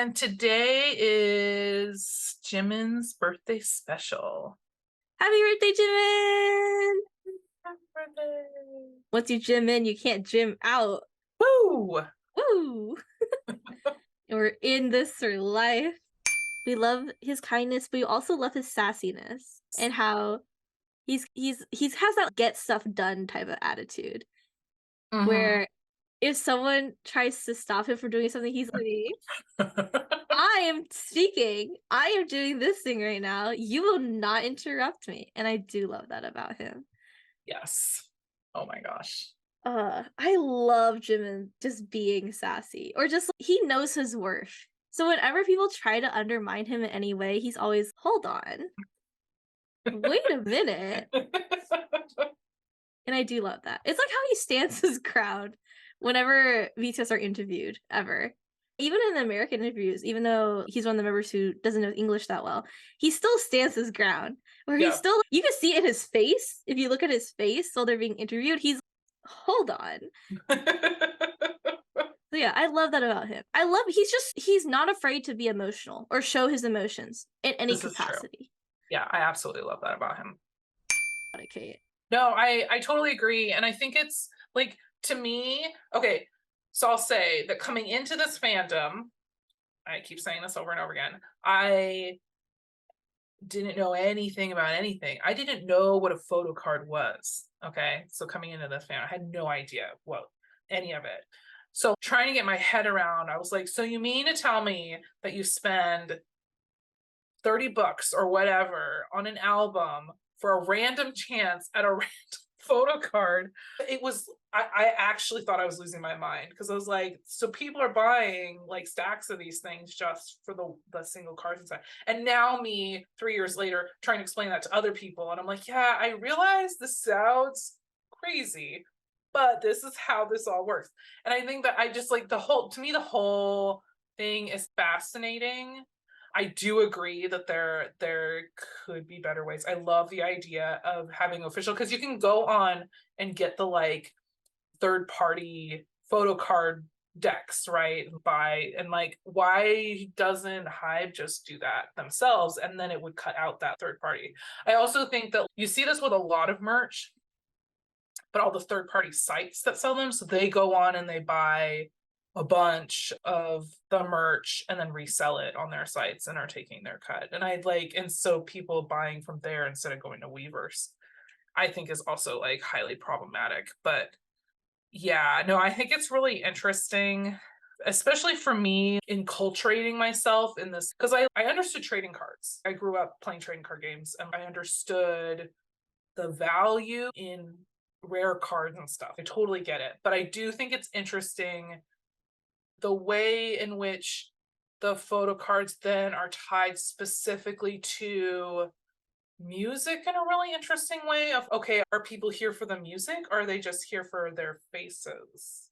And today is Jimin's birthday special. Happy birthday, Jimin! Happy birthday. Once you gym in, you can't gym out. Woo! Woo! We're in this for life. We love his kindness, but we also love his sassiness and how he's has that get stuff done type of attitude. Mhm. Where if someone tries to stop him from doing something, he's like, I am speaking. I am doing this thing right now. You will not interrupt me. And I do love that about him. Yes. Oh my gosh. I love Jimin just being sassy or just he knows his worth. So whenever people try to undermine him in any way, he's always, hold on, wait a minute. And I do love that. It's like how he stands his ground whenever BTS are interviewed, ever. Even in the American interviews, even though he's one of the members who doesn't know English that well, he still stands his ground. Where he's Yeah. still, you can see it in his face. If you look at his face while they're being interviewed, he's, hold on. So yeah, I love that about him. He's not afraid to be emotional or show his emotions in any This is true. capacity. Yeah, I absolutely love that about him. Okay. No, I totally agree. And I think it's like, to me, okay, so I'll say that coming into this fandom, I keep saying this over and over again, I didn't know anything about anything. I didn't know what a photocard was. Okay. So coming into this fan, I had no idea what any of it. So trying to get my head around, I was like, so you mean to tell me that you spend $30 or whatever on an album for a random chance at a random photo card? It was, I actually thought I was losing my mind because I was like, so people are buying like stacks of these things just for the single cards inside. And now me 3 years later trying to explain that to other people, and I'm like, yeah, I realize this sounds crazy, but this is how this all works. And I think that I just like to me the whole thing is fascinating. I do agree that there could be better ways. I love the idea of having official, because you can go on and get the like third party photo card decks, right? And like, why doesn't Hive just do that themselves? And then it would cut out that third party. I also think that you see this with a lot of merch, but all the third party sites that sell them, so they go on and they buy a bunch of the merch and then resell it on their sites and are taking their cut. And so people buying from there instead of going to Weavers, I think is also like highly problematic. But yeah, no, I think it's really interesting, especially for me, enculturating myself in this, because I understood trading cards. I grew up playing trading card games and I understood the value in rare cards and stuff. I totally get it. But I do think it's interesting the way in which the photo cards then are tied specifically to music in a really interesting way of, okay, are people here for the music or are they just here for their faces?